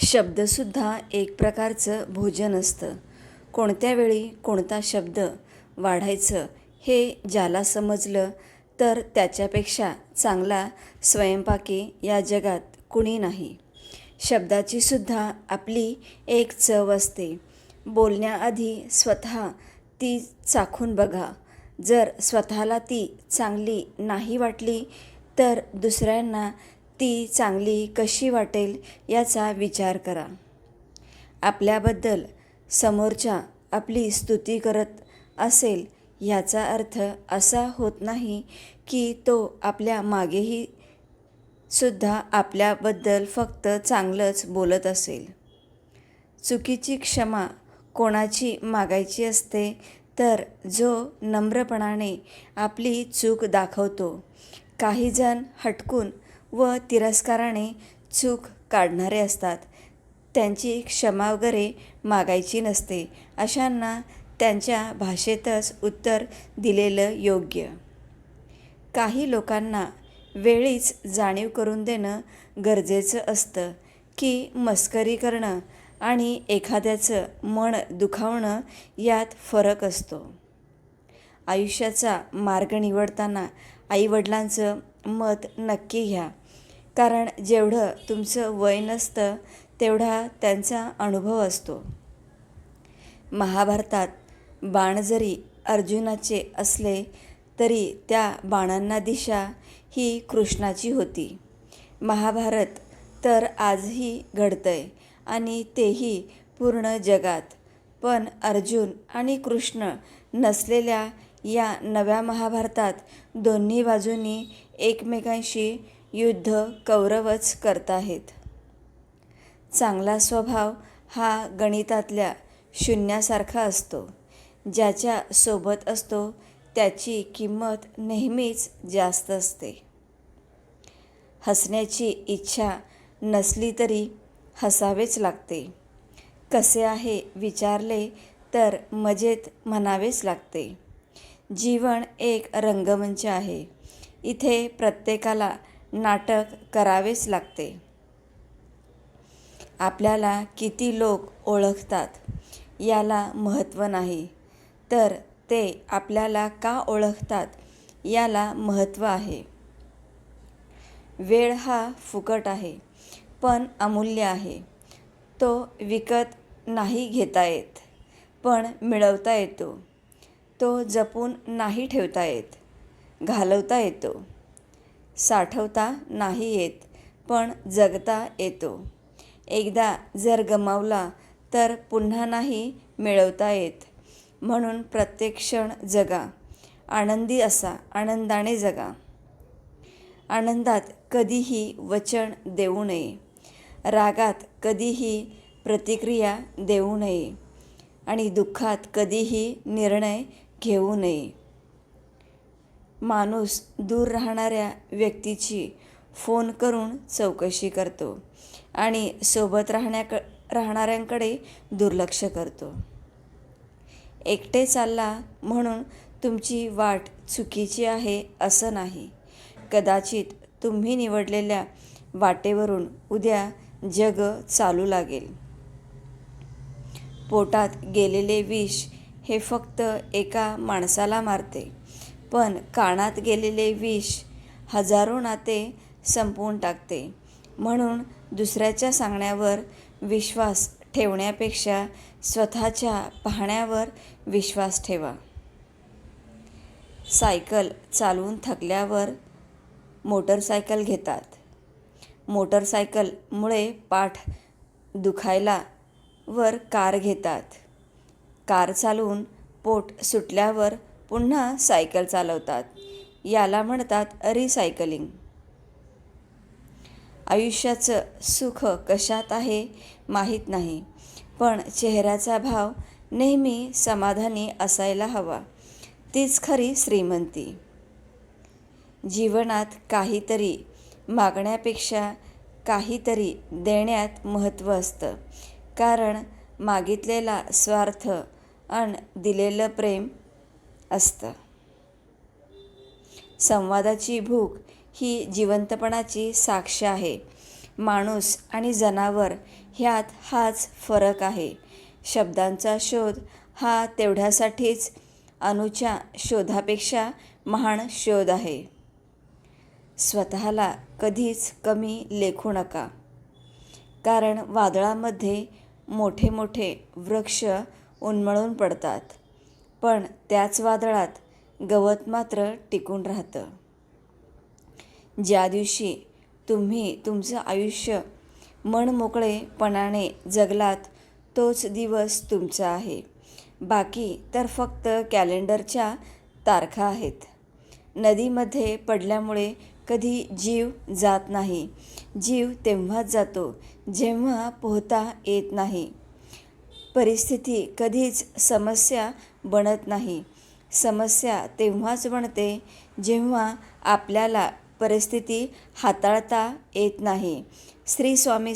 शब्दसुद्धा एक प्रकारचं भोजन असतं. कोणत्या वेळी कोणता शब्द वाढायचं हे ज्याला समजलं तर त्याच्यापेक्षा चांगला स्वयंपाकी या जगात कुणी नाही. शब्दाची सुद्धा आपली एक चव असते. बोलण्याआधी स्वतः ती चाखून बघा. जर स्वतःला ती चांगली नाही वाटली तर दुसऱ्यांना ती चांगली कशी वाटेल याचा विचार करा. आपल्याबद्दल समोरच्या आपली स्तुती करत असेल याचा अर्थ असा होत नाही की तो आपल्या मागेही सुद्धा आपल्याबद्दल फक्त चांगलंच बोलत असेल. चुकीची क्षमा कोणाची मागायची असते तर जो नम्रपणाने आपली चूक दाखवतो. काही जण हटकून व तिरस्काराने चूक काढणारे असतात. त्यांची क्षमा वगैरे मागायची नसते. अशांना त्यांच्या भाषेतच उत्तर दिलेलं योग्य. काही लोकांना वेळीच जाणीव करून देणं गरजेचं असतं की मस्करी करणं आणि एखाद्याचं मन दुखावणं यात फरक असतो. आयुष्याचा मार्ग निवडताना आईवडिलांचं मत नक्की घ्या, कारण जेवढं तुमचं वय नसतं तेवढा त्यांचा अनुभव असतो. महाभारतात बाण जरी अर्जुनाचे असले तरी त्या बाणांना दिशा ही कृष्णाची होती. महाभारत तर आजही घडतंय आणि तेही पूर्ण जगात. पण अर्जुन आणि कृष्ण नसलेल्या या नव्या महाभारतात दोन्ही बाजूंनी एकमेकांशी युद्ध कौरवच करताहेत. चांगला स्वभाव हा गणितातल्या शून्यासारखा असतो. ज्याच्या सोबत असतो त्याची किंमत नेहमीच जास्त असते. हसण्याची इच्छा नसली तरी हसावेच लागते. कसे आहे विचारले तर मजेत म्हणावेच लागते. जीवन एक रंगमंच आहे. इथे प्रत्येकाला नाटक करावेच लागते. आपल्याला किती लोक ओळखतात याला महत्त्व नाही, तर ते आपल्याला का ओळखतात याला महत्त्व आहे. वेळ हा फुकट आहे पण अमूल्य आहे. तो विकत नाही घेता येत पण मिळवता येतो. तो जपून नाही ठेवता येत, घालवता येतो. साठवता नाही येत पण जगता येतो. एकदा जर गमावला तर पुन्हा नाही मिळवता येत. म्हणून प्रत्येक क्षण जगा. आनंदी असा, आनंदाने जगा. आनंदात कधीही वचन देऊ नये. रागात कधीही प्रतिक्रिया देऊ नये आणि दुःखात कधीही निर्णय घेऊ नये. माणूस दूर राहणाऱ्या व्यक्तीची फोन करून चौकशी करतो आणि सोबत राहणाऱ्यांकडे दुर्लक्ष करतो. एकटे चालला म्हणून तुमची वाट चुकीची आहे असं नाही. कदाचित तुम्ही निवडलेल्या वाटेवरून उद्या जग चालू लागेल. पोटात गेलेले विष हे फक्त एका माणसाला मारते, पण कानात गेलेले विष हजारो नाते संपवून टाकते. म्हणून दुसऱ्याच्या सांगण्यावर विश्वास ठेवण्यापेक्षा स्वतःच्या पाहण्यावर विश्वास ठेवा. सायकल चालवून थकल्यावर मोटरसायकल घेतात. मोटरसायकलमुळे पाठ दुखायला वर कार घेतात. कार चालवून पोट सुटल्यावर पुन्हा सायकल चालवतात. याला म्हणतात रिसायकलिंग. आयुष्याचं सुख कशात आहे माहीत नाही, पण चेहऱ्याचा भाव नेहमी समाधानी असायला हवा. तीच खरी श्रीमंती. जीवनात काहीतरी मागण्यापेक्षा काहीतरी देण्यात महत्त्व असतं, कारण मागितलेला स्वार्थ आणि दिलेलं प्रेम असतं. संवादाची भूक ही जिवंतपणाची साक्ष आहे. माणूस आणि जनावर ह्यात हाच फरक आहे. शब्दांचा शोध हा तेवढ्यासाठीच अणूच्या शोधापेक्षा महान शोध आहे. स्वतःला कधीच कमी लेखू नका, कारण वादळामध्ये मोठे मोठे वृक्ष उन्मळून पडतात, पण त्याच वादळात गवत मात्र टिकून राहतं. ज्या दिवशी तुम्ही तुमचं आयुष्य मनमोकळेपणाने जगलात तोच दिवस तुमचा आहे. बाकी तर फक्त कॅलेंडरच्या तारखा आहेत. नदीमध्ये पडल्यामुळे कधी जीव जात नाही. जीव तेव्हाच जातो जेव्हा पोहता येत नाही. परिस्थिती कधीच समस्या बनत नाही. समस्या तेव्हाच बनते जेव्हा आपल्याला परिस्थिती हाताळता येत नाही. श्री स्वामी